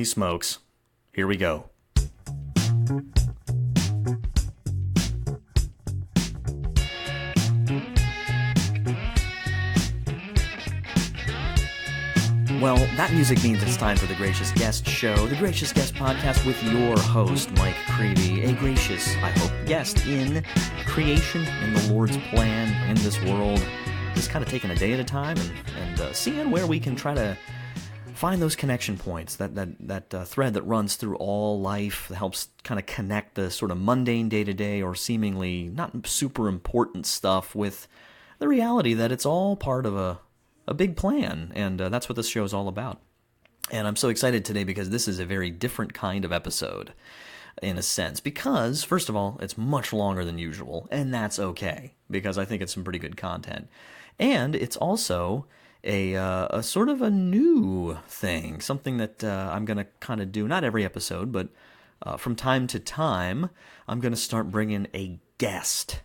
Holy smokes. Here we go. Well, that music means it's time for the Gracious Guest Show, the Gracious Guest Podcast with your host, Mike Creavey, a gracious, I hope, guest in creation, in the Lord's plan, in this world. Just kind of taking a day at a time and seeing where we can try to find those connection points, that thread that runs through all life, that helps kind of connect the sort of mundane day-to-day or seemingly not super important stuff with the reality that it's all part of a big plan, and that's what this show is all about. And I'm so excited today because this is a very different kind of episode, in a sense, because, first of all, it's much longer than usual, and that's okay, because I think it's some pretty good content. And it's also a sort of a new thing, something that I'm going to kind of do, not every episode, but from time to time, I'm going to start bringing a guest.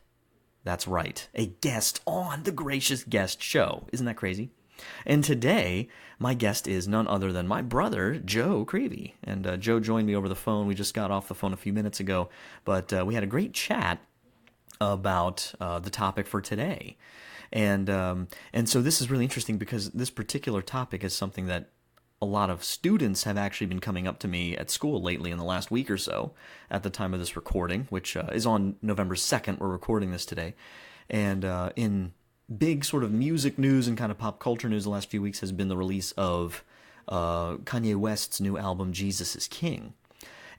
That's right, a guest on the Gracious Guest Show. Isn't that crazy? And today, my guest is none other than my brother, Joe Creavey. And Joe joined me over the phone. We just got off the phone a few minutes ago, but we had a great chat about the topic for today. And so this is really interesting because this particular topic is something that a lot of students have actually been coming up to me at school lately in the last week or so at the time of this recording, which is on November 2nd. We're recording this today. And in big sort of music news and kind of pop culture news the last few weeks has been the release of Kanye West's new album, Jesus is King.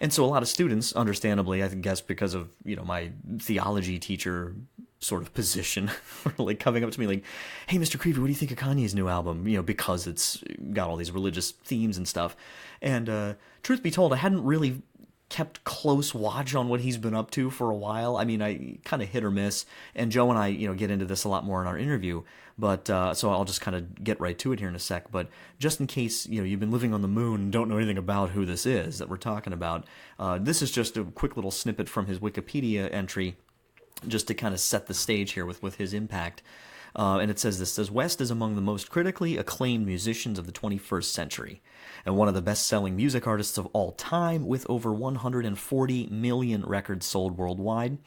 And so a lot of students, understandably, I guess because of, my theology teacher sort of position, were like coming up to me like, hey, Mr. Creavey, what do you think of Kanye's new album? Because it's got all these religious themes and stuff. And truth be told, I hadn't really kept close watch on what he's been up to for a while. I mean, I kind of hit or miss, and Joe and I, get into this a lot more in our interview, but so I'll just kind of get right to it here in a sec. But just in case, you've been living on the moon and don't know anything about who this is that we're talking about, this is just a quick little snippet from his Wikipedia entry, just to kind of set the stage here with his impact. And it says, West is among the most critically acclaimed musicians of the 21st century, and one of the best-selling music artists of all time, with over 140 million records sold worldwide.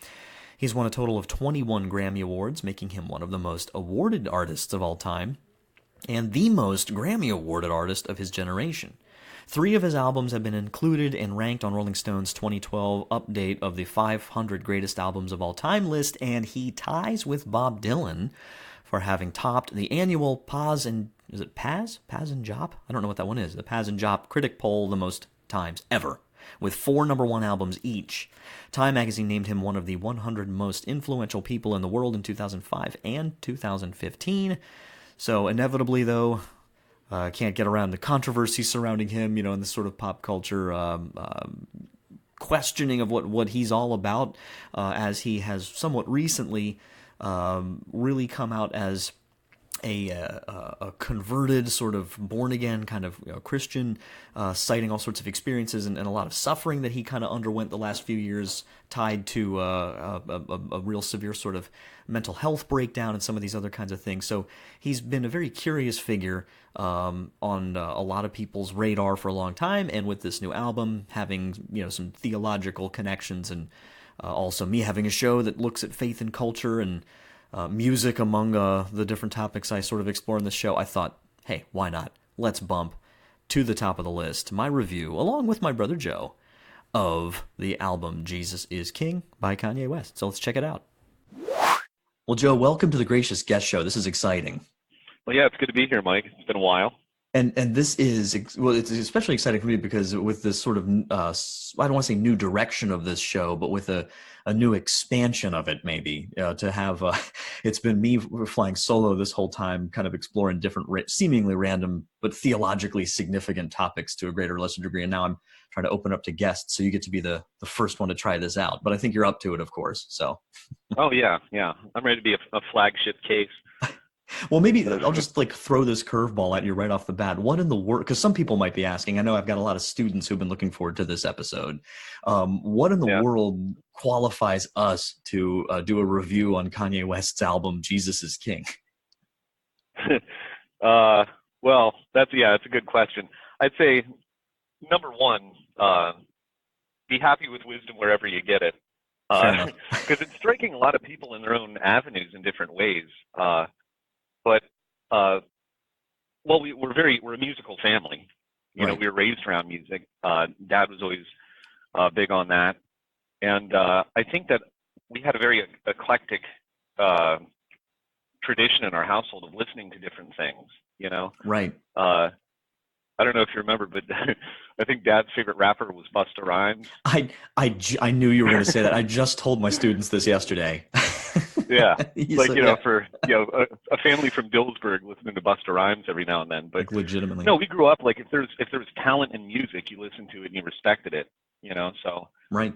He's won a total of 21 Grammy Awards, making him one of the most awarded artists of all time, and the most Grammy-awarded artist of his generation. 3 of his albums have been included and ranked on Rolling Stone's 2012 update of the 500 greatest albums of all time list, and he ties with Bob Dylan for having topped the annual Paz and Jop? I don't know what that one is. The Paz and Jop critic poll the most times ever, with 4 number 1 albums each. Time magazine named him one of the 100 most influential people in the world in 2005 and 2015. So inevitably, though, can't get around the controversy surrounding him, in this sort of pop culture questioning of what he's all about, as he has somewhat recently really come out as a converted, sort of born-again kind of Christian, citing all sorts of experiences and a lot of suffering that he kind of underwent the last few years, tied to a real severe sort of mental health breakdown and some of these other kinds of things. So he's been a very curious figure on a lot of people's radar for a long time, and with this new album having some theological connections, and also me having a show that looks at faith and culture and music among the different topics I sort of explore in this show, I thought, hey, why not? Let's bump to the top of the list my review, along with my brother Joe, of the album Jesus is King by Kanye West. So let's check it out. Well, Joe, welcome to the Gracious Guest Show. This is exciting. Well, yeah, it's good to be here, Mike. It's been a while. And this is, well, it's especially exciting for me because with this sort of, I don't want to say new direction of this show, but with a new expansion of it, maybe, to have, it's been me flying solo this whole time, kind of exploring different, seemingly random, but theologically significant topics to a greater or lesser degree. And now I'm trying to open up to guests, so you get to be the first one to try this out. But I think you're up to it, of course, so. Oh, yeah. I'm ready to be a flagship case. Well, maybe I'll just throw this curveball at you right off the bat. What in the world? Because some people might be asking. I know I've got a lot of students who've been looking forward to this episode. What in the world qualifies us to do a review on Kanye West's album "Jesus is King"? Well, that's a good question. I'd say number one, be happy with wisdom wherever you get it. Fair enough. Because it's striking a lot of people in their own avenues in different ways. But well, we're a musical family. You know, Right. we were raised around music. Dad was always big on that, and I think that we had a very eclectic tradition in our household of listening to different things. You know, Right. I don't know if you remember, but I think Dad's favorite rapper was Busta Rhymes. I knew you were going to say that. I just told my students this yesterday. Yeah, like said, you know, yeah. for a family from Dillsburg listening to Busta Rhymes every now and then. But Like legitimately. no, we grew up like if there's talent in music, you listened to it and you respected it. You know, so Right.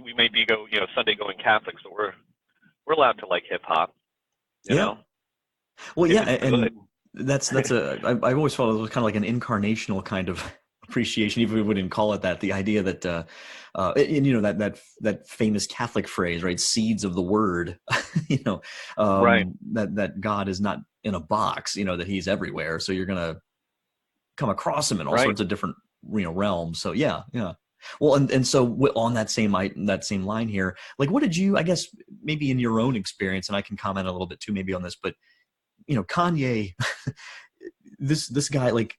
we may be Sunday going Catholics, but we're allowed to like hip hop. You Yeah. know, Well, if yeah, it's and good. I've always felt it was kind of like an incarnational kind of appreciation, even if we wouldn't call it that. The idea that, and you know, that famous Catholic phrase, right? Seeds of the word, you know, Right. that God is not in a box, you know, that he's everywhere. So you're going to come across him in all Right. sorts of different, you know, realms. So yeah. Well, and so on that same line here, like, what did you, I guess, maybe in your own experience, and I can comment a little bit too, maybe on this, but you know, Kanye, this guy, like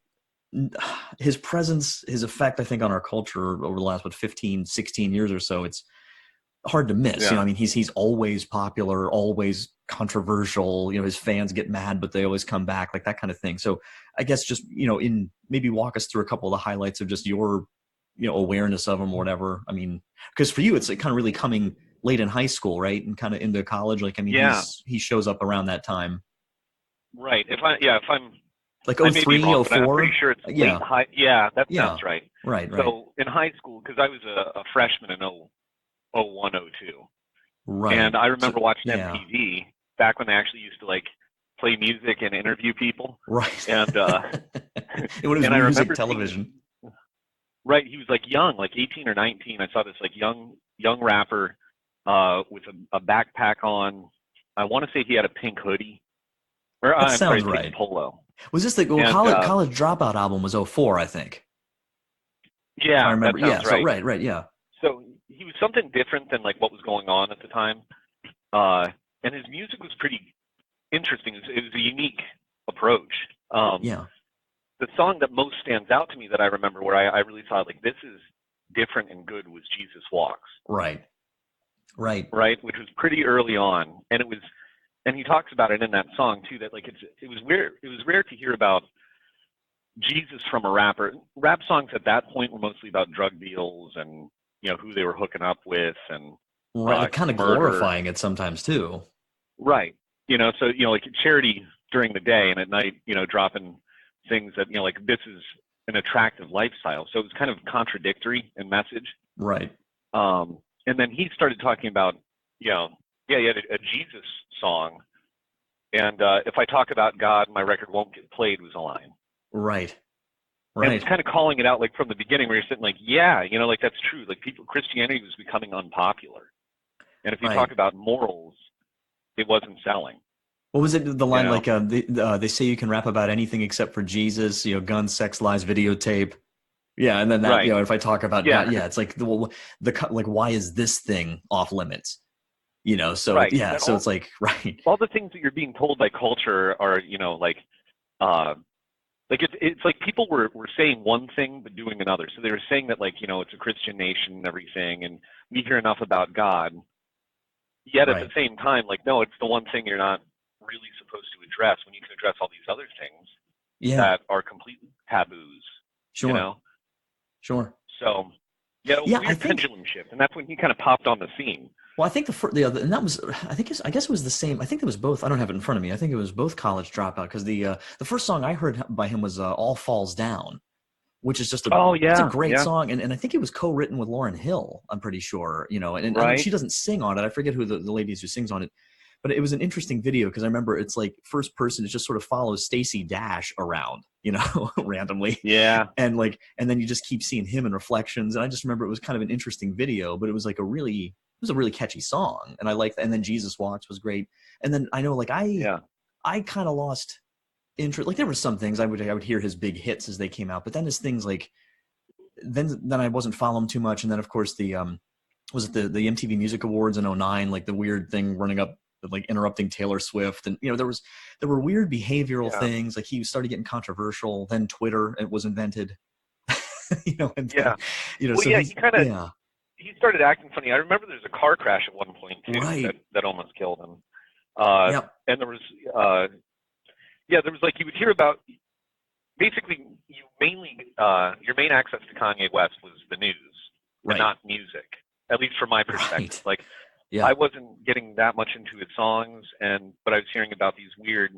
his presence, his effect, I think, on our culture over the last, 15, 16 years or so, it's hard to miss. Yeah. You know, I mean, he's always popular, always controversial. You know, his fans get mad, but they always come back, like that kind of thing. So I guess just, you know, maybe walk us through a couple of the highlights of just your, you know, awareness of him or whatever. I mean, because for you, it's like kind of really coming late in high school, right? And kind of into college. Like, I mean, Yeah. he shows up around that time. Right. If I'm Like I may be 03, wrong, but I'm pretty 04? sure it's late Yeah. high. Yeah, that Yeah. sounds right. Right. So in high school, because I was a freshman in 01, 02, and Right. I So, remember watching yeah. MTV back when they actually used to like play music and interview people. Right. And When it was and I music remember seeing, television. right, he was like young, like 18 or 19. I saw this like young rapper with a backpack on. I want to say he had a pink hoodie, or That I'm sorry, sounds pink right. polo. Was this And college dropout album was 04, I think. If I yeah, that remember. Yeah. sounds So right. right. Yeah. So he was something different than like what was going on at the time, and his music was pretty interesting. It was a unique approach. Yeah. The song that most stands out to me that I remember where I really thought like this is different and good was Jesus Walks, Right. Right. right? Which was pretty early on, and he talks about it in that song too. That like it was rare to hear about Jesus from a rapper. Rap songs at that point were mostly about drug deals and who they were hooking up with and Right. Like kind of murder. glorifying it sometimes too. Right. So like charity during the day and at night, dropping things that like this is an attractive lifestyle. So it was kind of contradictory in message. Right. And then he started talking about, he had a Jesus song, and if I talk about God, my record won't get played was a line. Right. And it was Right. kind of calling it out like from the beginning where you're sitting like, yeah, like that's true. Like Christianity was becoming unpopular. And if you talk Right. about morals, it wasn't selling. What was it? The line You know? like, they say you can rap about anything except for Jesus, you know, guns, sex, lies, videotape. Yeah. And then that, Right. you know, if I talk about Yeah. God, yeah, it's like like, why is this thing off limits? You know, so Right. yeah. And So it's like, right. all the things that you're being told by culture are, like it's like people were saying one thing but doing another. So they were saying that like, it's a Christian nation and everything, and we hear enough about God. Yet at the Right. same time, like, no, it's the one thing you're not really supposed to address when you can address all these other things Yeah. that are complete taboos, Sure. Sure. So, yeah, a Yeah. I weird think, pendulum shift, and that's when he kind of popped on the scene. well, I think and that was, I guess it was the same. I think it was both. I don't have it in front of me. I think it was both College Dropout, because the first song I heard by him was All Falls Down, which is just Oh it's a yeah, great yeah, song. And I think it was co-written with Lauryn Hill, I'm pretty sure, you know, and I don't, she right. doesn't sing on it. I forget who the lady is who sings on it, but it was an interesting video because I remember it's like first person. It just sort of follows Stacey Dash around, you know, randomly. Yeah, And then you just keep seeing him in reflections. And I just remember it was kind of an interesting video, but it was like it was a really catchy song. And I liked that. And then Jesus Walks was great. And then I know like yeah, I kind of lost interest. Like there were some things I would hear his big hits as they came out, but then as things like then I wasn't following too much. And then of course was it the MTV Music Awards in '09, like the weird thing running up, like interrupting Taylor Swift. And, there were weird behavioral things. Like he started getting controversial. Then Twitter, it was invented, and then, Well, so he started acting funny. I remember there was a car crash at one point too, right. that almost killed him. And there was, there was like, you would hear about, basically you mainly, your main access to Kanye West was the news and not music, at least from my perspective. Like, I wasn't getting that much into his songs, but I was hearing about these weird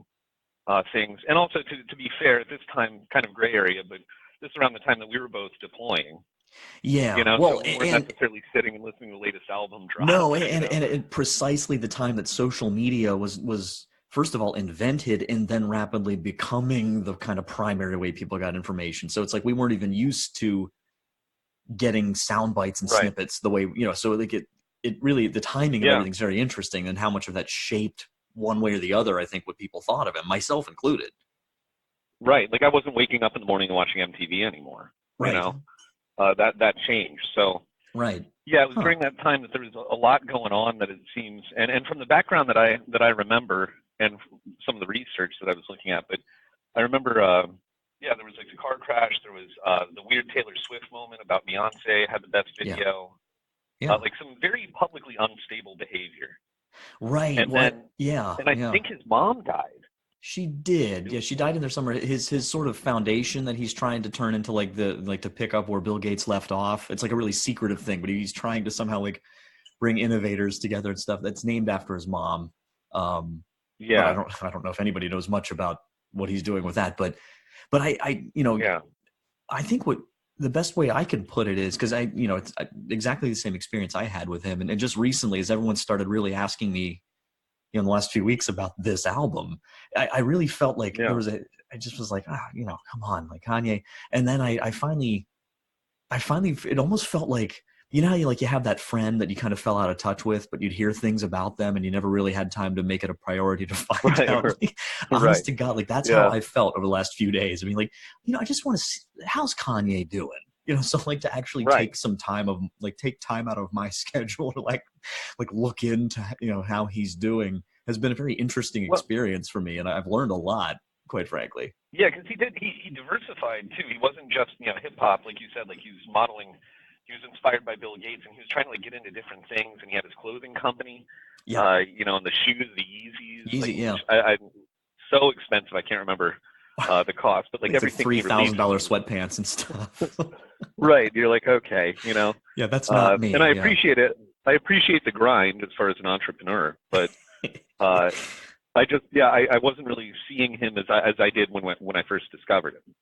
things. And also, to be fair, at this time, kind of gray area, but this is around the time that we were both deploying. Yeah. Well, so we weren't necessarily sitting and listening to the latest album drop. No, and precisely the time that social media was first of all invented and then rapidly becoming the kind of primary way people got information. So it's like we weren't even used to getting sound bites and snippets the way, so like it really, the timing of everything's very interesting, and how much of that shaped one way or the other, I think, what people thought of him, myself included. Right. Like I wasn't waking up in the morning and watching MTV anymore. Right. That changed. So right. Yeah, it was during that time that there was a lot going on, that it seems, and from the background that I remember, and some of the research that I was looking at, but I remember, there was like the car crash. There was the weird Taylor Swift moment about Beyonce had the best video. Like some very publicly unstable behavior. Right. And I think his mom died. She did. Yeah, she died in there somewhere. His sort of foundation that he's trying to turn into to pick up where Bill Gates left off. It's like a really secretive thing, but he's trying to somehow like bring innovators together and stuff. That's named after his mom. I don't know if anybody knows much about what he's doing with that, but I think what the best way I can put it is, because it's exactly the same experience I had with him, and just recently, as everyone started really asking me in the last few weeks about this album, I really felt like I just was like, come on, like Kanye. And then I finally, it almost felt like, how you have that friend that you kind of fell out of touch with, but you'd hear things about them and you never really had time to make it a priority to find out. Like, honest to God, like that's how I felt over the last few days. I mean, I just want to see, how's Kanye doing? So to actually take some time take time out of my schedule to look into, how he's doing has been a very interesting experience for me. And I've learned a lot, quite frankly. Yeah. Cause he diversified too. He wasn't just, hip hop, like you said, like he was modeling, he was inspired by Bill Gates, and he was trying to get into different things. And he had his clothing company, and the shoes, the Yeezys, I so expensive. I can't remember the cost, but everything, $3,000 sweatpants and stuff. Right. You're like, okay, Yeah, that's not me. And I appreciate it. I appreciate the grind as far as an entrepreneur, but I wasn't really seeing him as I did when I first discovered him.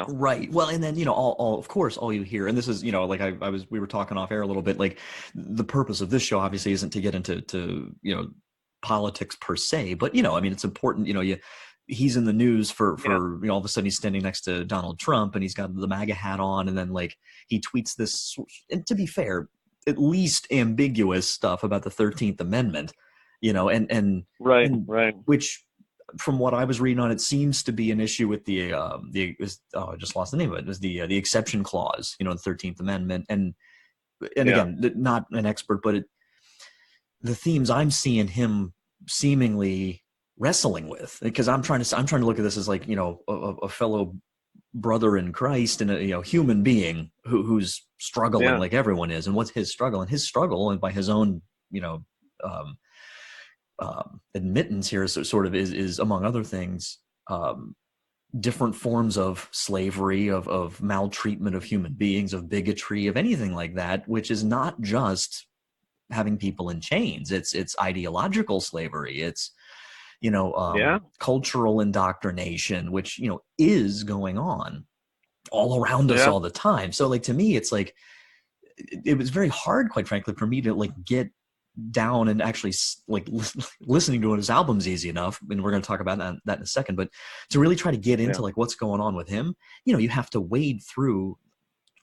Right. Well, and then of course, all you hear, and this is we were talking off air a little bit. Like the purpose of this show obviously isn't to get into politics per se, but it's important. He's in the news for all of a sudden he's standing next to Donald Trump and he's got the MAGA hat on, and then he tweets this, and to be fair, at least ambiguous stuff about the 13th Amendment, which from what I was reading on, it seems to be an issue with I just lost the name of it. It was the exception clause, the 13th Amendment, and again, not an expert, but the themes I'm seeing him seemingly wrestling with, because I'm trying to look at this as a fellow brother in Christ and a human being who's struggling like everyone is, and what's his struggle, and by his own admittance here is among other things different forms of slavery, of maltreatment of human beings, of bigotry, of anything like that, which is not just having people in chains. It's ideological slavery. It's cultural indoctrination, which is going on all around us all the time. So to me, it's it was very hard, quite frankly, for me to get down and actually listening to his album's easy enough, and we're going to talk about that in a second, but to really try to get into what's going on with him, you have to wade through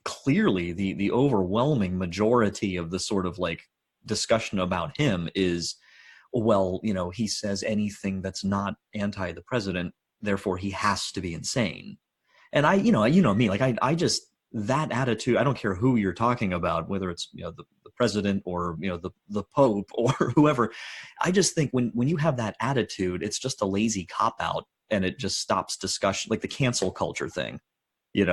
clearly the overwhelming majority of the sort of discussion about him is, well, he says anything that's not anti the president, therefore he has to be insane. And I me, I just that attitude, I don't care who you're talking about, whether it's, the president or, the Pope or whoever. I just think when you have that attitude, it's just a lazy cop-out, and it just stops discussion, like the cancel culture thing. Oh, That's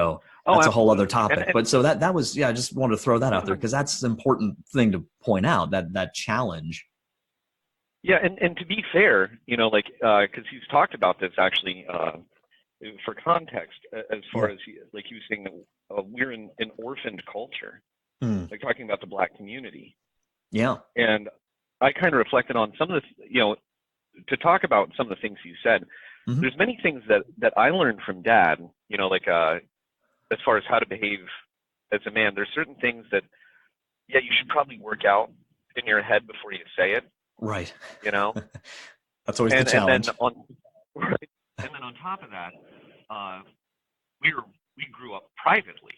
absolutely. a whole other topic. And but so that was, I just wanted to throw that out there because that's an important thing to point out, that challenge. yeah, and to be fair, because he's talked about this actually, for context, as far as he was saying that we're in an orphaned culture, like talking about the Black community. Yeah. And I kind of reflected on some of the, to talk about some of the things he said. Mm-hmm. There's many things that I learned from Dad, as far as how to behave as a man. There's certain things that, you should probably work out in your head before you say it. Right. That's always the challenge. And then on top of that, we grew up privately.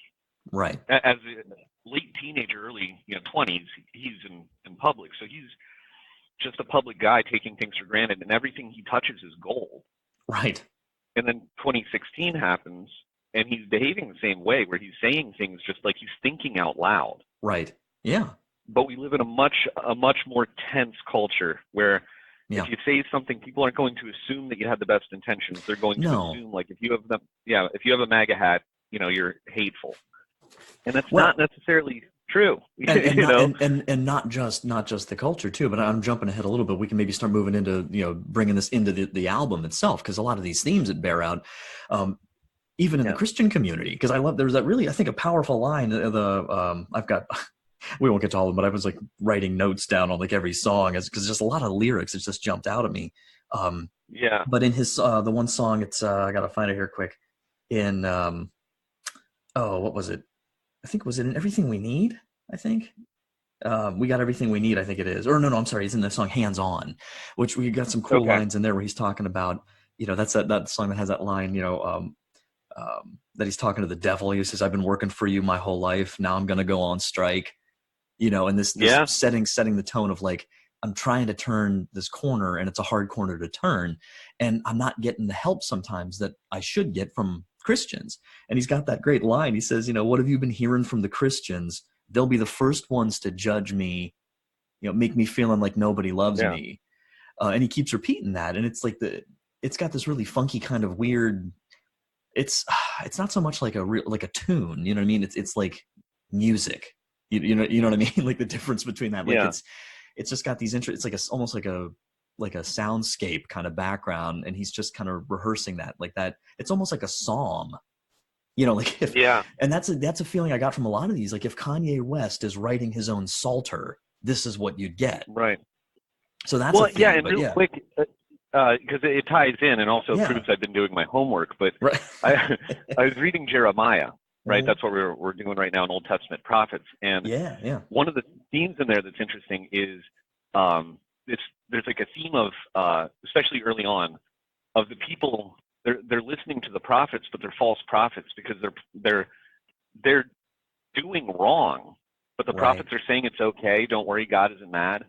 Right. As a late teenager, early 20s, he's in public, so he's just a public guy taking things for granted, and everything he touches is gold. Right. And then 2016 happens, and he's behaving the same way, where he's saying things just like he's thinking out loud. Right. Yeah. But we live in a much more tense culture where if you say something, people aren't going to assume that you have the best intentions. They're going to assume, like, if you have a MAGA hat, you're hateful, and that's not necessarily true. And not just the culture too. But I'm jumping ahead a little bit. We can maybe start moving into bringing this into the album itself, because a lot of these themes that bear out, even in the Christian community. Because there's that really, I think, a powerful line. I've got. We won't get to all of them, but I was like writing notes down on like every song, because just a lot of lyrics that just jumped out at me. But in his the one song, it's I gotta find it here quick. In what was it? I think was it in Everything We Need? I think we got everything we need. I think it is. Or no, I'm sorry. It's in the song Hands On, which we got some cool lines in there where he's talking about that's that song that has that line that he's talking to the devil. He says, "I've been working for you my whole life. Now I'm gonna go on strike." And this setting the tone of like, I'm trying to turn this corner, and it's a hard corner to turn, and I'm not getting the help sometimes that I should get from Christians. And he's got that great line. He says, "What have you been hearing from the Christians? They'll be the first ones to judge me, make me feeling like nobody loves me." And he keeps repeating that. And it's like it's got this really funky kind of weird, it's not so much like a tune, you know what I mean? It's like music. You know what I mean? Like the difference between that. Like it's just got these it's like almost like a soundscape kind of background, and he's just kind of rehearsing that like that. It's almost like a psalm, like and that's a feeling I got from a lot of these. Like if Kanye West is writing his own psalter, this is what you'd get. Right. So that's a theme, real quick, because it ties in and also proves I've been doing my homework. But I was reading Jeremiah. Right, that's what we're doing right now in Old Testament prophets, and one of the themes in there that's interesting is there's like a theme of especially early on of the people they're listening to the prophets, but they're false prophets because they're doing wrong, but the prophets are saying it's okay, don't worry, God isn't mad.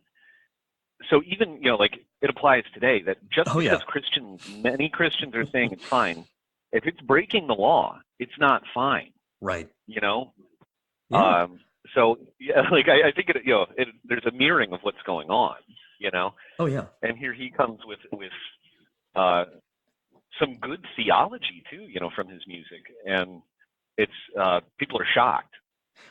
So even like it applies today that just because many Christians are saying it's fine, if it's breaking the law, it's not fine. Right. So like I think there's a mirroring of what's going on. Oh yeah. And here he comes with some good theology too. From his music, and it's people are shocked.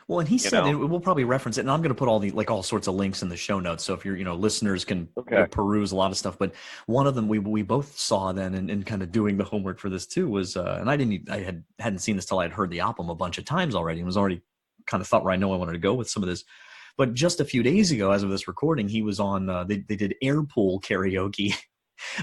Well, and he said, and we'll probably reference it, and I'm going to put all sorts of links in the show notes. So if your listeners can peruse a lot of stuff, but one of them we both saw then, and kind of doing the homework for this too was, and I hadn't seen this till I had heard the album a bunch of times already, and was already kind of thought where I know I wanted to go with some of this. But just a few days ago, as of this recording, he was on. They did Airpool Karaoke.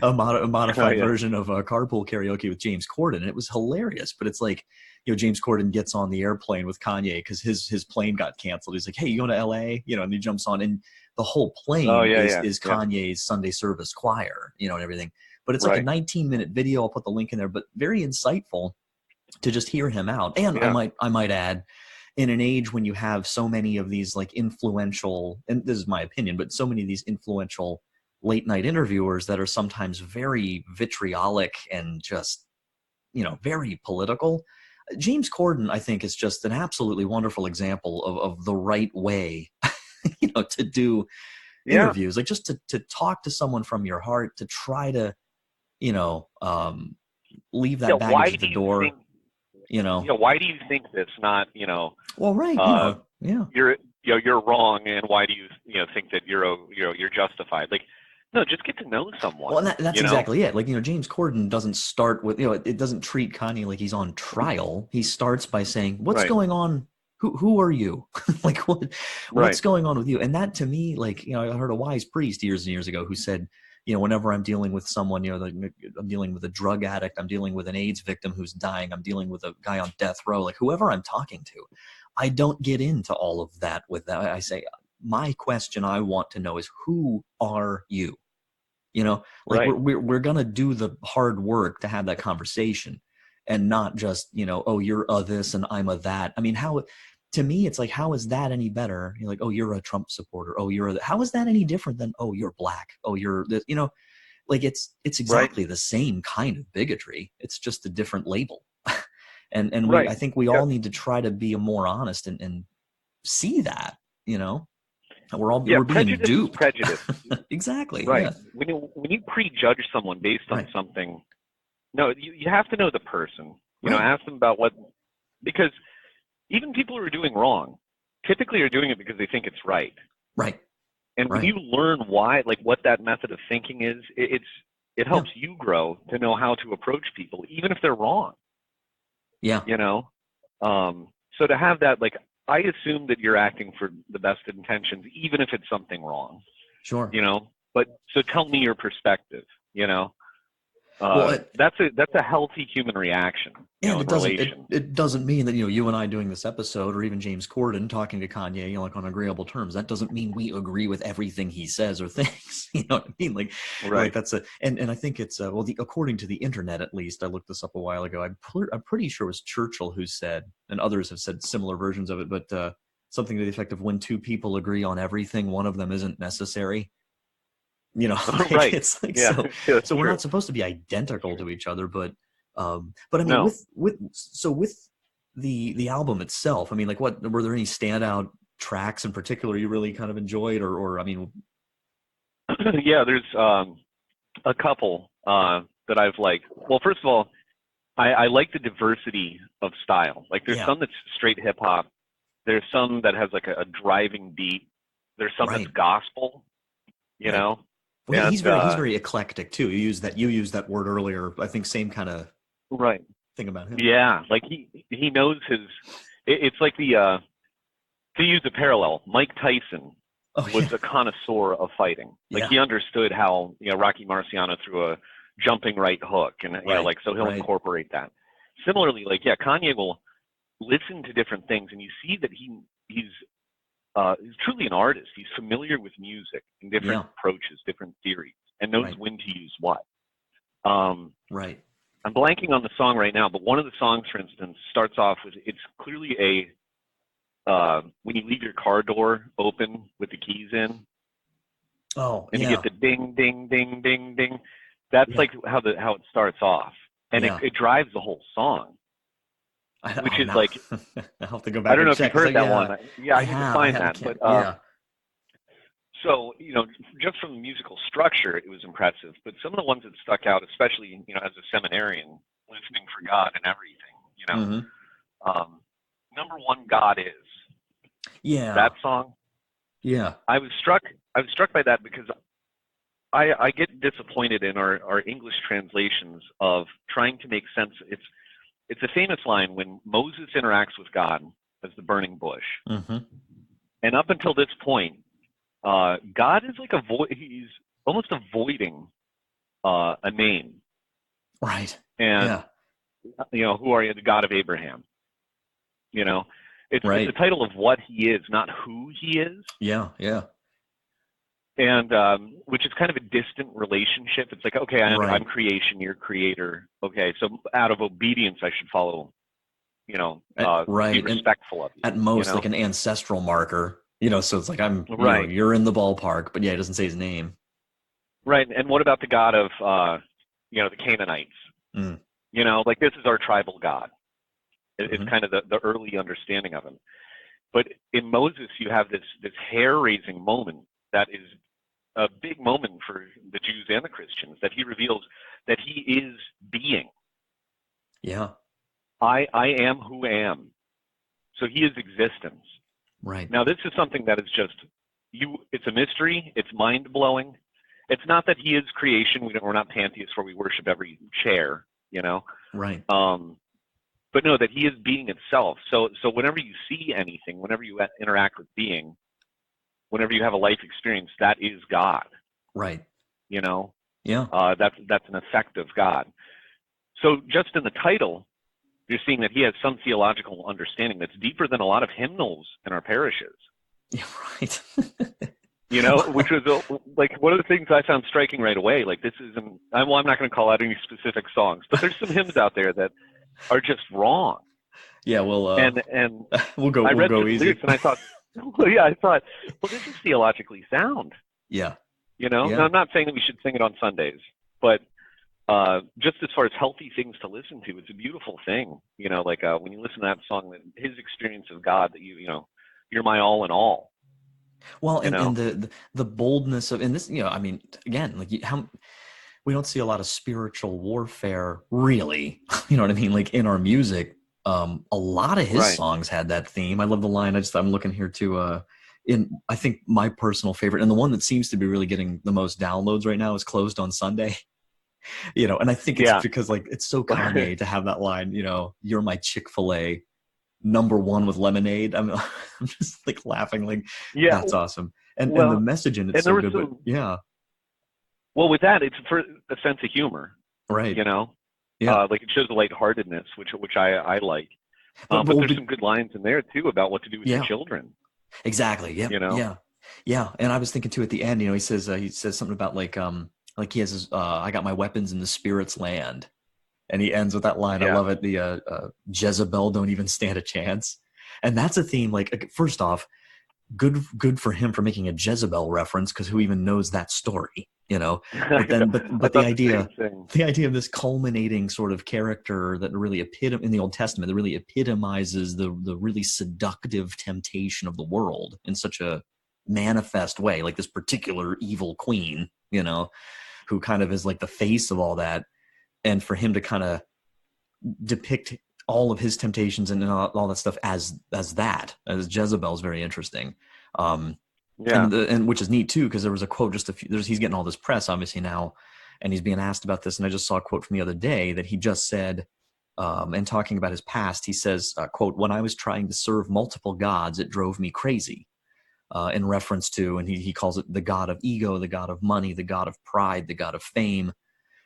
A modified version of Carpool Karaoke with James Corden, and it was hilarious. But it's like, James Corden gets on the airplane with Kanye because his plane got canceled. He's like, "Hey, you going to LA?" And he jumps on, and the whole plane is Kanye's Sunday service choir, and everything. But it's like a 19-minute video. I'll put the link in there, but very insightful to just hear him out. And I might add, in an age when you have so many of these like influential, and this is my opinion, but so many of these influential late night interviewers that are sometimes very vitriolic and just, very political. James Corden, I think, is just an absolutely wonderful example of the right way, to do Yeah. interviews, like just to talk to someone from your heart, to try to, leave that Why baggage at do the you door, think? Why do you think this? Not Well, right, uh, yeah. you're wrong, and why do you think that you're justified? Like, no, just get to know Well, someone. and that's exactly it. Like, James Corden doesn't start with, it doesn't treat Kanye like he's on trial. He starts by saying, "What's Right. going on? Who are you? Like, what's Right. going on with you?" And that, to me, like, I heard a wise priest years and years ago who said, whenever I'm dealing with someone, like, I'm dealing with a drug addict, I'm dealing with an AIDS victim who's dying, I'm dealing with a guy on death row, like whoever I'm talking to, I don't get into all of that with that. I say, my question I want to know is, who are you? Like, Right. we're gonna do the hard work to have that conversation, and not just, oh, you're a this and I'm a that. I mean, to me, it's like, how is that any better? You're like, oh, you're a Trump supporter. Oh, how is that any different than, oh, you're black? Oh, you're this, like, it's Right. exactly the same kind of bigotry. It's just a different label. and I Right. think we Yeah. all need to try to be more honest and see that, Yeah. we're being Prejudice is duped. prejudice. Exactly. Right. Yeah. When you prejudge someone based on Right. something, no, you have to know the person. Right. Ask them about because even people who are doing wrong typically are doing it because they think it's right. Right. And when Right. you learn why, like what that method of thinking is, it helps you grow to know how to approach people, even if they're wrong. Yeah. So to have that, like, I assume that you're acting for the best intentions, even if it's something wrong. Sure. But so tell me your perspective. Well, That's a healthy human reaction. and In relation. it doesn't mean that, you and I doing this episode, or even James Corden talking to Kanye, like on agreeable terms. That doesn't mean we agree with everything he says or thinks. You know what I mean? Like, Right. like that's and I think it's according to the internet, at least, I looked this up a while ago. I'm pretty sure it was Churchill who said, and others have said similar versions of it, but something to the effect of, when two people agree on everything, one of them isn't necessary. Like, Right. it's like, Yeah. so we're not supposed to be identical to each other, but I mean, No. with the album itself, I mean, like, what were there any standout tracks in particular you really kind of enjoyed, or I mean? Yeah, there's a couple that I've liked. Well, first of all, I like the diversity of style. Like, there's some that's straight hip hop. There's some that has like a driving beat. There's some that's gospel. You know. Well, and, he's very eclectic too. You used that word earlier. I think same kind of thing about him. Yeah, like he knows his. It's like to use a parallel, Mike Tyson was a connoisseur of fighting. Like, he understood how Rocky Marciano threw a jumping right hook, and like, so he'll incorporate that. Similarly, like, Kanye will listen to different things, and you see that he's truly an artist. He's familiar with music and different approaches, different theories, and knows when to use what. Right. I'm blanking on the song right now, but one of the songs, for instance, starts off with, it's clearly when you leave your car door open with the keys in. Oh, and you get the ding, ding, ding, ding, ding. That's like how it starts off, and it drives the whole song. Which is like, I'll have to go back. I don't know if check, you've heard that one. I need to find that. But so just from the musical structure, it was impressive. But some of the ones that stuck out, especially as a seminarian, listening for God and everything. Number one, God is. Yeah. That song. Yeah. I was struck by that because I get disappointed in our English translations of trying to make sense. It's a famous line when Moses interacts with God as the burning bush. Mm-hmm. And up until this point, God is like he's almost avoiding a name. Right. And, who are you? The God of Abraham. It's the title of what he is, not who he is. Yeah, yeah. And which is kind of a distant relationship. It's like, okay, I'm creation, you're creator. Okay, so out of obedience, I should follow. Be respectful of you. At most, like an ancestral marker. So it's like, you're in the ballpark, but he doesn't say his name. Right, and what about the God of the Canaanites? Mm. Like, this is our tribal God. It's kind of the early understanding of him. But in Moses, you have this hair-raising moment that is a big moment for the Jews and the Christians, that he reveals that he is being. Yeah. I am who am. So he is existence. Right. Now, this is something that is just, it's a mystery. It's mind-blowing. It's not that he is creation. We're not pantheists where we worship every chair, you know? Right. But no, that he is being itself. So whenever you see anything, whenever you interact with being, whenever you have a life experience, that is God. Right. You know? Yeah. That's an effect of God. So just in the title, you're seeing that he has some theological understanding that's deeper than a lot of hymnals in our parishes. Yeah, right. You know, which was like one of the things I found striking right away. Like, this isn't, I'm not going to call out any specific songs, but there's some hymns out there that are just wrong. Yeah, well, and we'll go through easy. the lyrics and I thought, well, this is theologically sound. Yeah. You know, Yeah. Now, I'm not saying that we should sing it on Sundays, but just as far as healthy things to listen to, it's a beautiful thing. You know, like when you listen to that song, that his experience of God, that you know, you're my all in all. Well, and the boldness of, and this, you know, I mean, again, like we don't see a lot of spiritual warfare, really. You know what I mean? Like in our music, a lot of his songs had that theme. I love the line. I'm looking here to, I think my personal favorite, and the one that seems to be really getting the most downloads right now, is "Closed on Sunday." You know, and I think it's because like it's so Kanye to have that line. You know, "You're my Chick-fil-A, #1 with lemonade." I'm just like laughing, like that's awesome, and the message in it's so good. But yeah. Well, with that, it's for a sense of humor, right? You know, like it shows a lightheartedness, which I like. But there's some good lines in there too about what to do with your children. Exactly. Yeah. You know. Yeah. And I was thinking too at the end. You know, he says something about like he has his, I got my weapons in the spirit's land, and he ends with that line. I love it. The Jezebel don't even stand a chance, and that's a theme. Like, first off, good for him for making a Jezebel reference, because who even knows that story, you know? But then, but the idea of this culminating sort of character that really in the Old Testament, that really epitomizes the really seductive temptation of the world in such a manifest way, like this particular evil queen, you know, who kind of is like the face of all that, and for him to kind of depict all of his temptations and all that stuff as Jezebel is very interesting. And which is neat too, because there was a quote he's getting all this press obviously now, and he's being asked about this, and I just saw a quote from the other day that he just said, and talking about his past, he says, quote, "When I was trying to serve multiple gods, it drove me crazy," in reference to, and he calls it the god of ego, the god of money, the god of pride, the god of fame.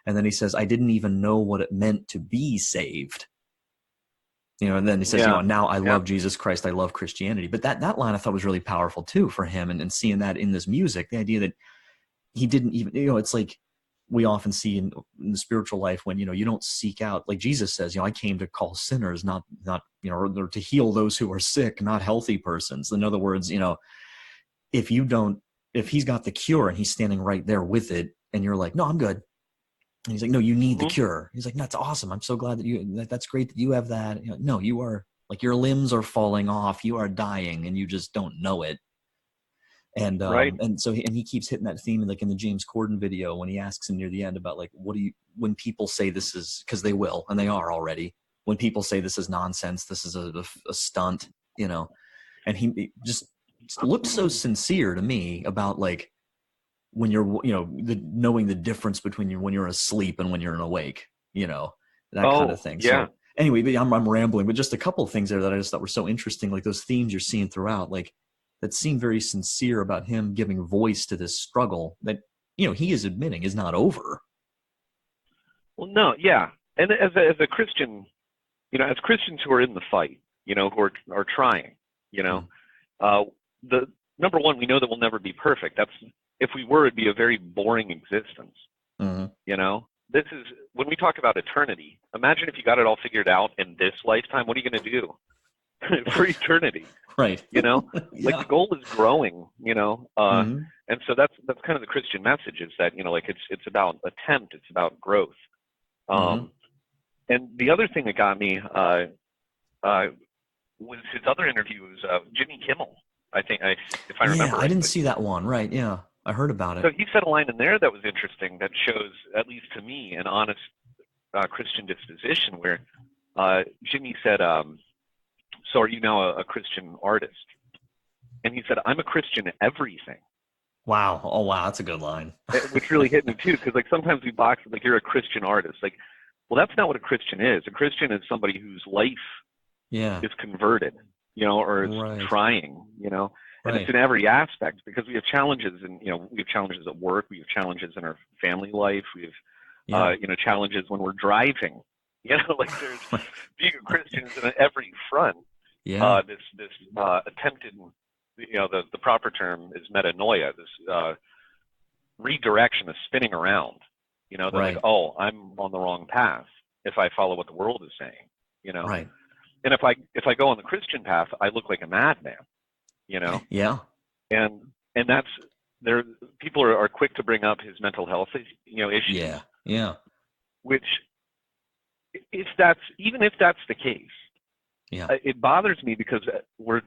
And then he says, "I didn't even know what it meant to be saved." You know, and then he says, you know, "Now I love Jesus Christ, I love Christianity." But that line I thought was really powerful too for him, and seeing that in this music, the idea that he didn't even, you know, it's like we often see in the spiritual life when, you know, you don't seek out, like Jesus says, you know, "I came to call sinners, not you know, or to heal those who are sick, not healthy persons." In other words, you know, if he's got the cure and he's standing right there with it, and you're like, "No, I'm good." And he's like, "No, you need the cure." He's like, "No, that's awesome. I'm so glad that's great that you have that." You know, "No, you are, like, your limbs are falling off. You are dying, and you just don't know it." And and so he keeps hitting that theme, like in the James Corden video when he asks him near the end about, like, when people say this is, because they will, and they are already, when people say this is nonsense, this is a stunt, you know, and he just looked so sincere to me about, like, when you're, you know, knowing the difference between when you're asleep and when you're awake, you know, that kind of thing. So anyway, but I'm rambling, but just a couple of things there that I just thought were so interesting, like those themes you're seeing throughout, like that seem very sincere about him giving voice to this struggle that, you know, he is admitting is not over. Well, no, and as a Christian, you know, as Christians who are in the fight, you know, who are trying, you know, the number one, we know that we'll never be perfect. If we were, it'd be a very boring existence. You know, this is, when we talk about eternity, imagine if you got it all figured out in this lifetime. What are you going to do for eternity? Right. You know, like the goal is growing, you know, and so that's kind of the Christian message, is that, you know, like it's about attempt, it's about growth. And the other thing that got me, was his other interview was Jimmy Kimmel. I think if I remember. Yeah, I didn't see that one. Right? Yeah, I heard about it. So he said a line in there that was interesting that shows, at least to me, an honest Christian disposition. Where Jimmy said, "So are you now a Christian artist?" And he said, "I'm a Christian everything." Wow. Oh, wow. That's a good line. Which really hit me too, because like sometimes we box it like you're a Christian artist. Like, well, that's not what a Christian is. A Christian is somebody whose life is converted, or is trying, and it's in every aspect, because we have challenges, and we have challenges at work, we have challenges in our family life, we have challenges when we're driving. Like there's being a Christian is in every front. Yeah. This attempted. The proper term is metanoia, this redirection, a spinning around, like, oh, I'm on the wrong path if I follow what the world is saying, Right. And if I go on the Christian path, I look like a madman, Yeah. And that's there. People are quick to bring up his mental health, issues. Yeah. Yeah. Which, even if that's the case, it bothers me, because we're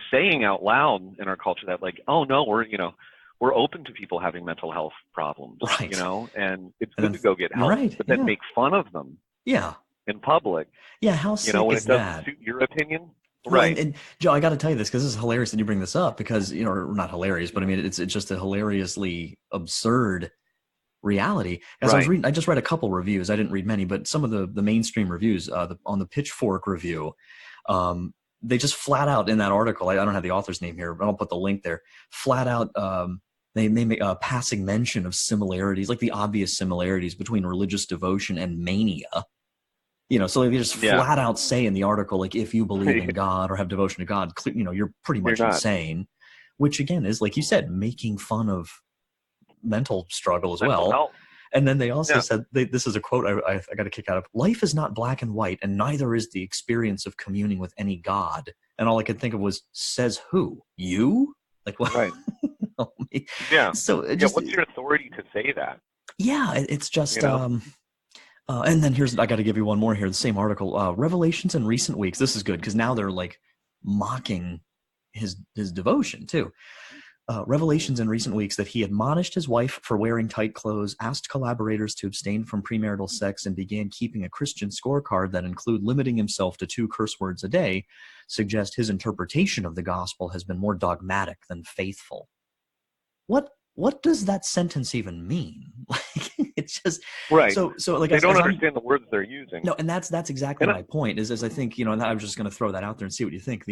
saying out loud in our culture that, like, oh no, we're open to people having mental health problems, and it's good to go get help, but then make fun of them in public. Yeah, how sick when is it doesn't that? suit your opinion. Well, and Joe, I got to tell you this, because this is hilarious that you bring this up, because, or not hilarious, but I mean, it's just a hilariously absurd reality. As I was reading, I just read a couple reviews. I didn't read many, but some of the mainstream reviews, on the Pitchfork review, they just flat out in that article, I don't have the author's name here, but I'll put the link there, flat out, they make a passing mention of similarities, like the obvious similarities between religious devotion and mania. So they just flat out say in the article, like, if you believe in God or have devotion to God, you're pretty much insane, which again is, like you said, making fun of mental struggle as well. Health. And then they also said, this is a quote I got a kick out of: "Life is not black and white, and neither is the experience of communing with any God." And all I could think of was, says who? You? Like, what? Right. Yeah. So what's your authority to say that? Yeah, it's just and then I got to give you one more here. The same article, revelations in recent weeks. This is good, because now they're like mocking his devotion too. Revelations in recent weeks that he admonished his wife for wearing tight clothes, asked collaborators to abstain from premarital sex, and began keeping a Christian scorecard that include limiting himself to 2 curse words a day, suggest his interpretation of the gospel has been more dogmatic than faithful. What does that sentence even mean? Like, it's just So like, they don't understand the words they're using. No, and that's exactly my point. Is I think, and I was just going to throw that out there and see what you think.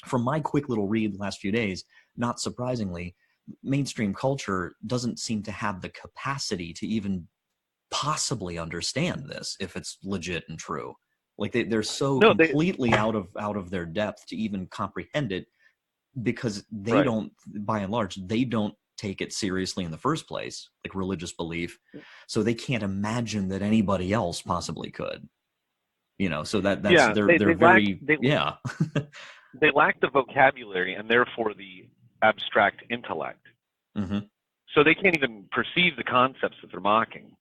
From my quick little read the last few days, not surprisingly, mainstream culture doesn't seem to have the capacity to even possibly understand this if it's legit and true. Like they're so completely out of their depth to even comprehend it, because they don't, by and large, they don't take it seriously in the first place, like religious belief. So they can't imagine that anybody else possibly could. So they're very they lack the vocabulary and therefore the abstract intellect. Mm-hmm. So they can't even perceive the concepts that they're mocking,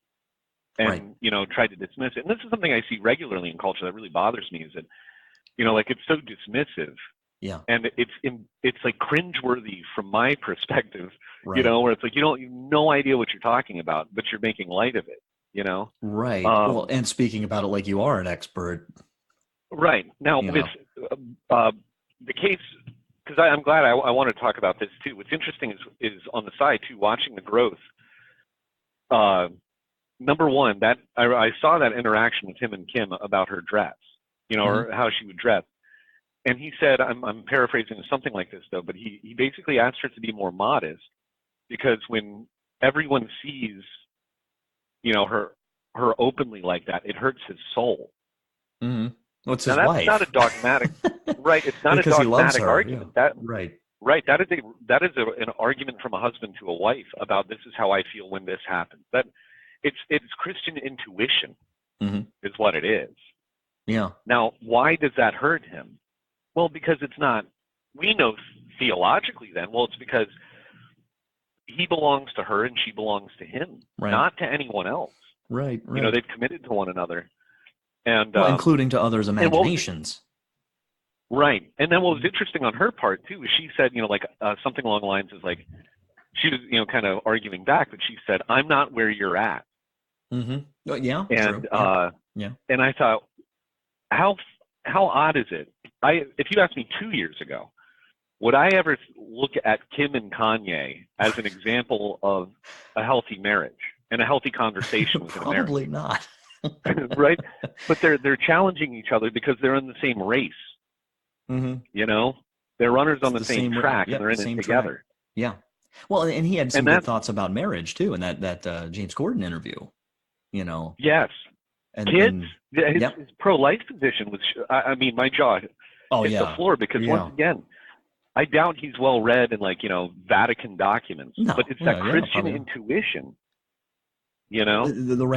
and try to dismiss it. And this is something I see regularly in culture that really bothers me, is that like, it's so dismissive. Yeah. And it's like cringeworthy from my perspective, where it's like you have no idea what you're talking about, but you're making light of it, Right. Well, and speaking about it like you are an expert. Right. Now, with the case, because I'm glad I want to talk about this too. What's interesting is on the side too, watching the growth. Number one, that I saw that interaction with him and Kim about her dress, or how she would dress. And he said, I'm paraphrasing something like this though, but he basically asked her to be more modest, because when everyone sees, her openly like that, it hurts his soul. Mm-hmm. What's his wife? That's not a dogmatic, right? It's not a dogmatic argument. Yeah. That is an argument from a husband to a wife about, this is how I feel when this happens. That it's Christian intuition is what it is. Yeah. Now, why does that hurt him? Well, because it's not. We know theologically then. Well, it's because he belongs to her and she belongs to him, not to anyone else. Right. They've committed to one another, and including to others' imaginations. Right. And then what was interesting on her part too is she said, like something along the lines is like, she was, kind of arguing back, but she said, "I'm not where you're at." Mm-hmm. Oh, yeah. And True. Yeah. Yeah. and I thought, how odd is it? If you asked me 2 years ago, would I ever look at Kim and Kanye as an example of a healthy marriage and a healthy conversation within a marriage? Probably not. Right? But they're challenging each other because they're in the same race. Mm-hmm. They're runners on the same track, and they're in it together. Track. Yeah. Well, and he had some good thoughts about marriage too in that James Corden interview. Yes. And kids. His pro-life position was. I mean, my jaw hit the floor because once again, I doubt he's well read in Vatican documents. No. But it's that Christian intuition. The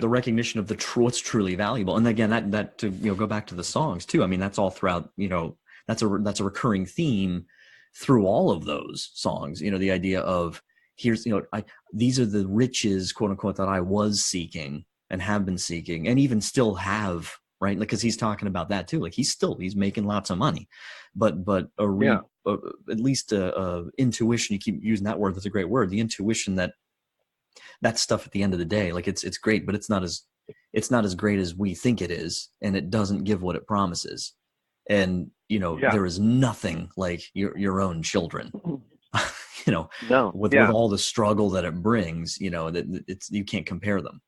recognition of what's truly valuable, and again, that to go back to the songs too. I mean, that's all throughout. That's a recurring theme through all of those songs. The idea of these are the riches, quote unquote, that I was seeking and have been seeking, and even still have. Right, because he's talking about that too. Like he's making lots of money, but at least intuition. You keep using that word. That's a great word. The intuition that stuff at the end of the day, like it's great, but it's not as great as we think it is, and it doesn't give what it promises. And there is nothing like your own children. With all the struggle that it brings, that you can't compare them.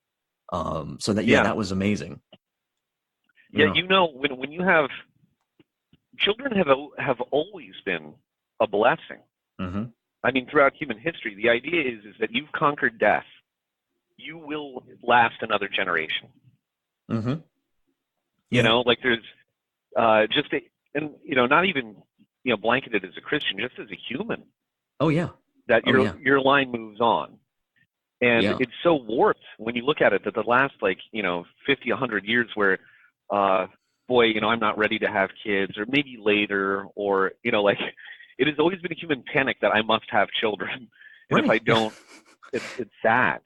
So that was amazing. Yeah, when you have children have always been a blessing. Mm-hmm. I mean, throughout human history, the idea is that you've conquered death. You will last another generation. Mm-hmm. Like there's not even blanketed as a Christian, just as a human. Oh yeah. That your line moves on. And it's so warped when you look at it that the last 50, 100 years where I'm not ready to have kids, or maybe later, or it has always been a human panic that I must have children, and if I don't, it's sad,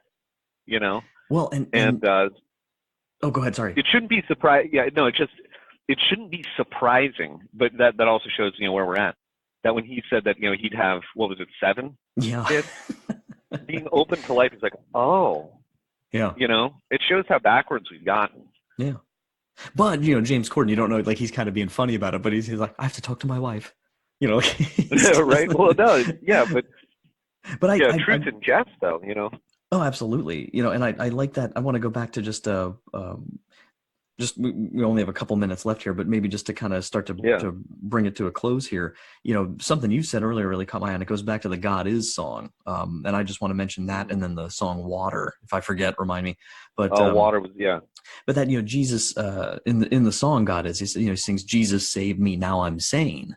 Well, and oh, go ahead. Sorry. It shouldn't be it shouldn't be surprising, but that also shows where we're at. That when he said that he'd have 7 kids, being open to life is like, oh, yeah, it shows how backwards we've gotten. Yeah. But James Corden, you don't know, like he's kind of being funny about it, but he's like, I have to talk to my wife, right? Well, no, yeah, but truth in jest, though, Oh, absolutely, and I like that. I want to go back to just we only have a couple minutes left here, but maybe just to kind of start to bring it to a close here. Something you said earlier really caught my eye, and it goes back to the God Is song. And I just want to mention that, and then the song Water. If I forget, remind me. But Water was But that Jesus in the song God Is, he sings, Jesus saved me, now I'm sane,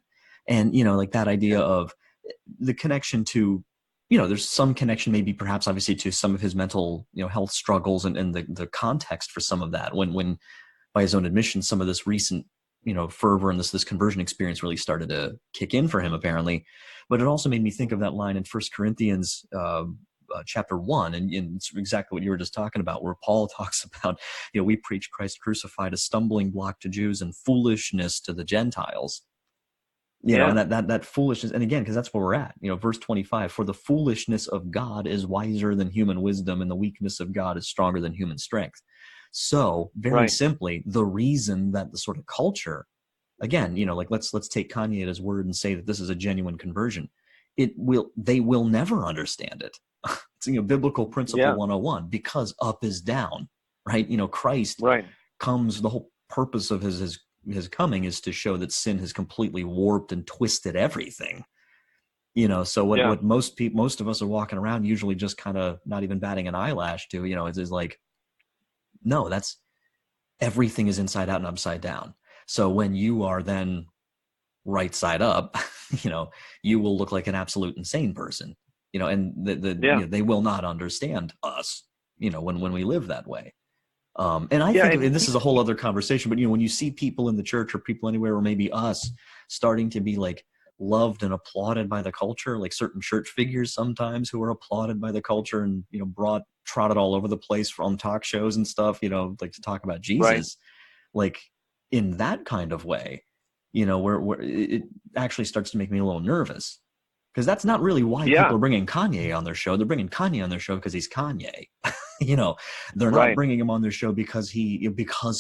and like that idea of the connection to. There's some connection, maybe perhaps obviously, to some of his mental health struggles and the context for some of that when by his own admission, some of this recent, fervor and this conversion experience really started to kick in for him, apparently. But it also made me think of that line in 1 Corinthians chapter 1, and it's exactly what you were just talking about, where Paul talks about, we preach Christ crucified, a stumbling block to Jews and foolishness to the Gentiles. And that foolishness, and again, because that's where we're at, verse 25, for the foolishness of God is wiser than human wisdom, and the weakness of God is stronger than human strength. So very simply, the reason that the sort of culture, again, let's take Kanye at his word and say that this is a genuine conversion. They will never understand it. It's biblical principle 101, because up is down, right? Christ comes, the whole purpose of his coming is to show that sin has completely warped and twisted everything. So what most of us are walking around usually just kind of not even batting an eyelash to, is like, no, that's everything is inside out and upside down. So when you are then right side up, you will look like an absolute insane person, and they will not understand us, when we live that way. And I think, and this is a whole other conversation, but when you see people in the church or people anywhere, or maybe us, starting to be like loved and applauded by the culture, like certain church figures sometimes who are applauded by the culture and trotted all over the place on talk shows and stuff, like to talk about Jesus, like in that kind of way, where it actually starts to make me a little nervous, because that's not really why Yeah. people are bringing Kanye on their show. They're bringing Kanye on their show because he's Kanye. They're not Right. bringing him on their show because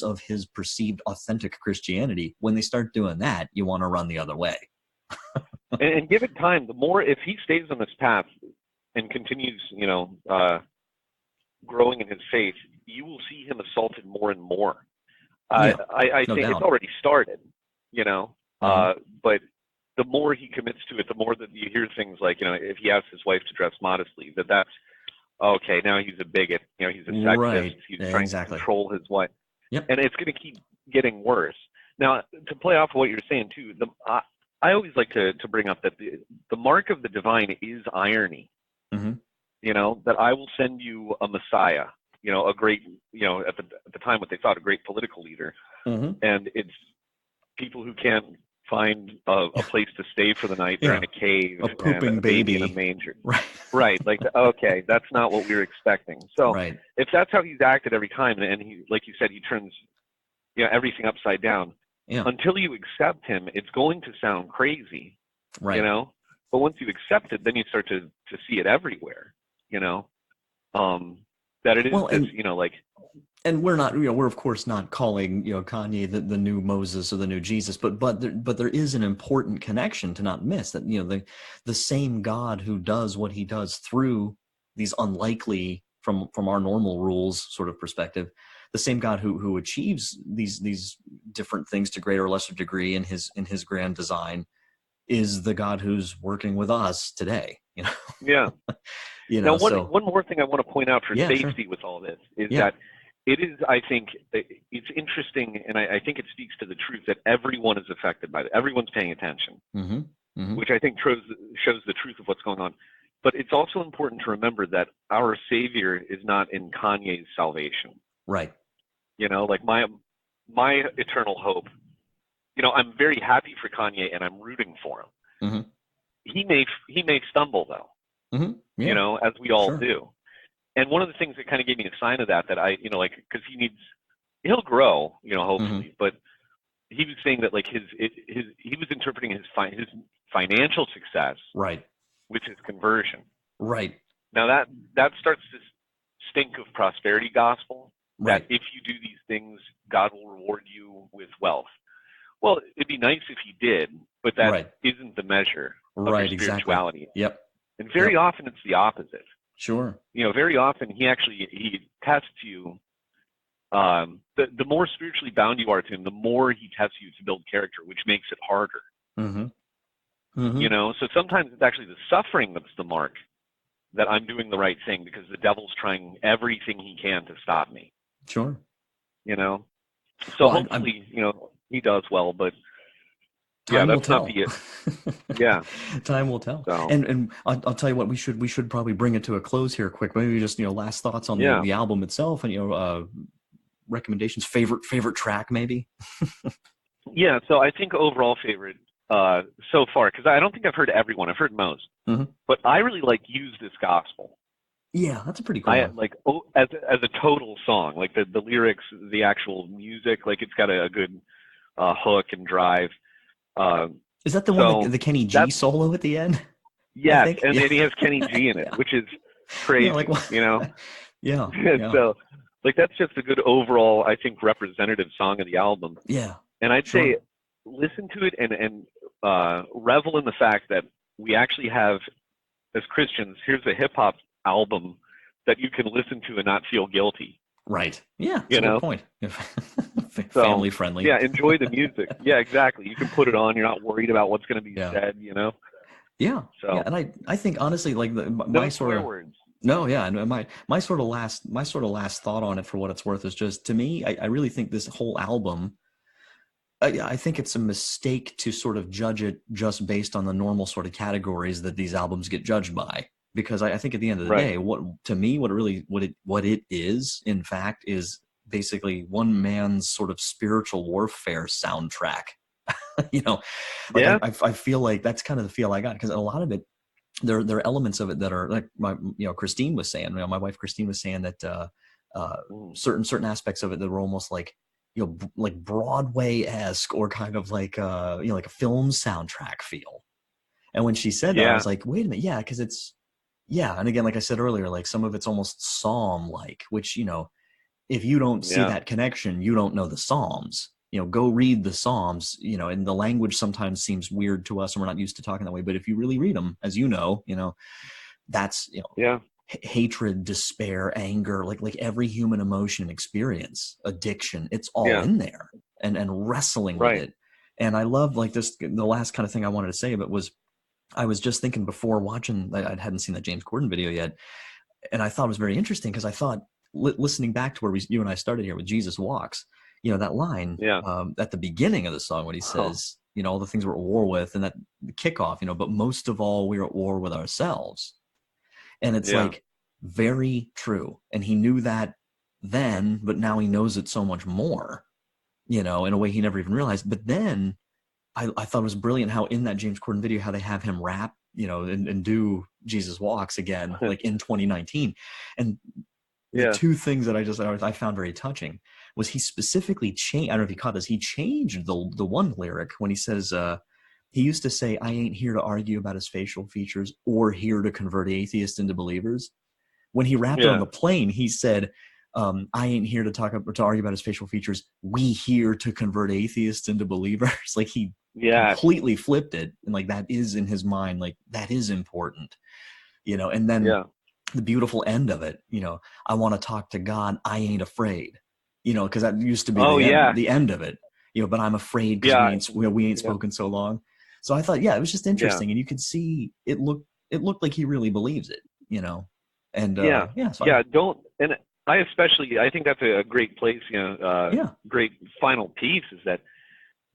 of his perceived authentic Christianity. When they start doing that, you want to run the other way. And give it time. The more, if he stays on this path and continues, growing in his faith, you will see him assaulted more and more. I think it's already started, but the more he commits to it, the more that you hear things like, if he asks his wife to dress modestly, that's okay. Now he's a bigot. He's a sexist. Right. He's trying to control his wife. Yep. And it's going to keep getting worse. Now, to play off of what you're saying too, I always like to bring up that the mark of the divine is irony. Mm-hmm. That I will send you a Messiah, a great, at the time what they thought, a great political leader. Mm-hmm. And it's people who can't find a place to stay for the night. They're in a cave, a pooping and a baby in a manger. Right. Like, okay, that's not what we were expecting. So if that's how he's acted every time, and he, like you said, he turns, everything upside down. Yeah. Until you accept him, it's going to sound crazy. Right. But once you accept it, then you start to see it everywhere. That it is and we're not, we're of course not calling, Kanye the new Moses or the new Jesus, but there is an important connection to not miss, that, the same God who does what he does through these unlikely, from our normal rules sort of perspective, the same God who achieves these different things to greater or lesser degree in his grand design is the God who's working with us today. Yeah. Now, one more thing I want to point out for safety with all this is that it is, I think, it's interesting, and I think it speaks to the truth that everyone is affected by it. Everyone's paying attention, which I think shows the truth of what's going on. But it's also important to remember that our Savior is not in Kanye's salvation. Right. Like my eternal hope, I'm very happy for Kanye and I'm rooting for him. Mm-hmm. He may stumble though. Mm-hmm. Yeah. As we all do. And one of the things that kind of gave me a sign of that I, because he'll grow, hopefully, but he was saying that like he was interpreting his financial success, right, with his conversion. Right. Now that starts to stink of prosperity gospel, that if you do these things, God will reward you with wealth. Well, it'd be nice if he did, but that isn't the measure of your spirituality. Exactly. Yep. And very often it's the opposite. Sure. Very often he tests you. The more spiritually bound you are to him, the more he tests you to build character, which makes it harder. Mm-hmm. Mm-hmm. So sometimes it's actually the suffering that's the mark that I'm doing the right thing, because the devil's trying everything he can to stop me. Sure. So hopefully, he does well, but time will tell. Not the it. Yeah. Time will tell. So. And I'll tell you what, we should probably bring it to a close here quick. Maybe just, last thoughts on the album itself, and, recommendations, favorite track maybe. Yeah. So I think overall favorite, so far, because I don't think I've heard everyone. I've heard most, but I really like "Use This Gospel." Yeah, that's a pretty cool one. Like as a total song, like the lyrics, the actual music, like it's got a good hook and drive. Is that the one, the Kenny G solo at the end? Yes, and then he has Kenny G in it, which is crazy. Yeah. So, like, that's just a good overall, I think, representative song of the album. Yeah. And I'd say listen to it and revel in the fact that we actually have, as Christians, here's a hip hop album that you can listen to and not feel guilty. Right. Yeah. That's a good point. Family friendly. Yeah. Enjoy the music. Yeah, exactly. You can put it on. You're not worried about what's going to be said, Yeah. So, and I think honestly, like my sort of words. No, yeah, and my sort of last thought on it, for what it's worth, is just, to me, I really think this whole album, I think it's a mistake to sort of judge it just based on the normal sort of categories that these albums get judged by. Because I think at the end of the day, what it is, in fact, is basically one man's sort of spiritual warfare soundtrack. I feel like that's kind of the feel I got, because a lot of it, there are elements of it that are like Christine was saying. My wife Christine was saying that certain aspects of it that were almost like like Broadway-esque, or kind of like like a film soundtrack feel. And when she said that, I was like, wait a minute, yeah, because it's and again, like I said earlier, like some of it's almost psalm-like, which if you don't see that connection, you don't know the Psalms. Go read the Psalms, and the language sometimes seems weird to us and we're not used to talking that way. But if you really read them, as that's, hatred, despair, anger, like every human emotion and experience, addiction, it's all in there, and wrestling with it. And I love, like, this, the last kind of thing I wanted to say about was, I was just thinking before watching, I hadn't seen that James Corden video yet. And I thought it was very interesting because I thought, listening back to where you and I started here with Jesus Walks, that line at the beginning of the song when he says, all the things we're at war with, and that kickoff, but most of all, we're at war with ourselves. And it's like very true. And he knew that then, but now he knows it so much more, in a way he never even realized. But then I thought it was brilliant how in that James Corden video, how they have him rap, and do Jesus Walks again, like in 2019. And the two things that I found very touching was he specifically changed. I don't know if you caught this. He changed the one lyric when he says, he used to say, I ain't here to argue about his facial features or here to convert atheists into believers. When he rapped on the plane, he said, I ain't here to argue about his facial features. We here to convert atheists into believers. Like he completely flipped it. And like, that is in his mind, like that is important, and then the beautiful end of it, I want to talk to God. I ain't afraid, cause that used to be the end of it, but I'm afraid because we ain't spoken so long. So I thought, it was just interesting. And you could see it looked like he really believes it, and and I think that's a great place, great final piece is that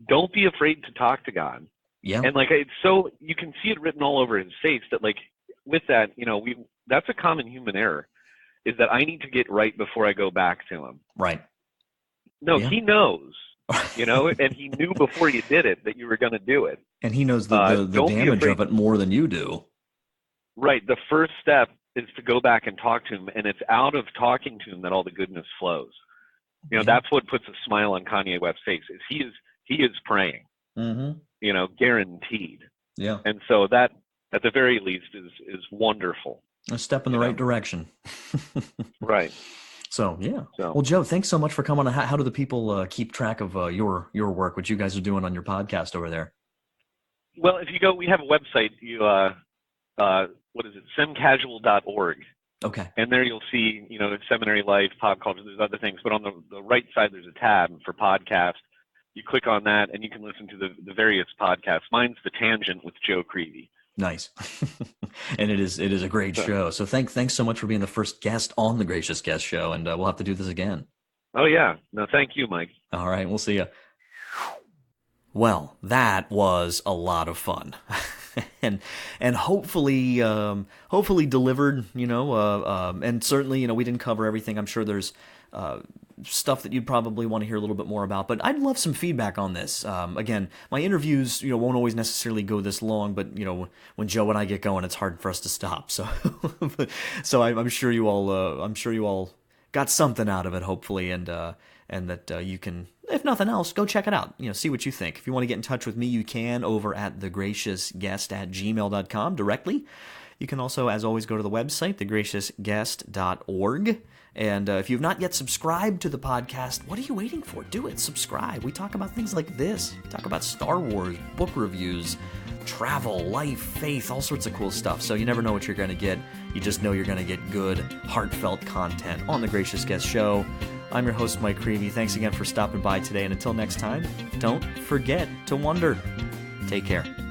don't be afraid to talk to God. Yeah. And like, it's so, you can see it written all over his face that like with that, that's a common human error is that I need to get right before I go back to him. Right. No, he knows, and he knew before you did it that you were going to do it. And he knows the damage of it more than you do. Right. The first step is to go back and talk to him, and it's out of talking to him that all the goodness flows. That's what puts a smile on Kanye West's face. Is he is praying. Mm-hmm. Guaranteed. Yeah. And so that, at the very least, is wonderful. A step in the right direction. Right. So well, Joe, thanks so much for coming on. How do the people keep track of your work, what you guys are doing on your podcast over there? Well, if you go, we have a website. You what is it? semcasual.org. Okay. And there you'll see, seminary life, pop culture. There's other things, but on the right side there's a tab for podcast. You click on that, and you can listen to the various podcasts. Mine's The Tangent with Joe Creavey. Nice. And it is a great show. So thanks so much for being the first guest on the Gracious Guest Show, and we'll have to do this again. Oh, yeah. No, thank you, Mike. All right. We'll see you. Well, that was a lot of fun. and hopefully delivered, and certainly, we didn't cover everything. I'm sure there's stuff that you'd probably want to hear a little bit more about, but I'd love some feedback on this. Again, my interviews, won't always necessarily go this long, but when Joe and I get going, it's hard for us to stop. So, I'm sure you all got something out of it, hopefully, and that you can, if nothing else, go check it out. See what you think. If you want to get in touch with me, you can over at thegraciousguest@gmail.com directly. You can also, as always, go to the website, thegraciousguest.org. And if you've not yet subscribed to the podcast, what are you waiting for? Do it. Subscribe. We talk about things like this. We talk about Star Wars, book reviews, travel, life, faith, all sorts of cool stuff. So you never know what you're going to get. You just know you're going to get good, heartfelt content on The Gracious Guest Show. I'm your host, Mike Creavey. Thanks again for stopping by today. And until next time, don't forget to wonder. Take care.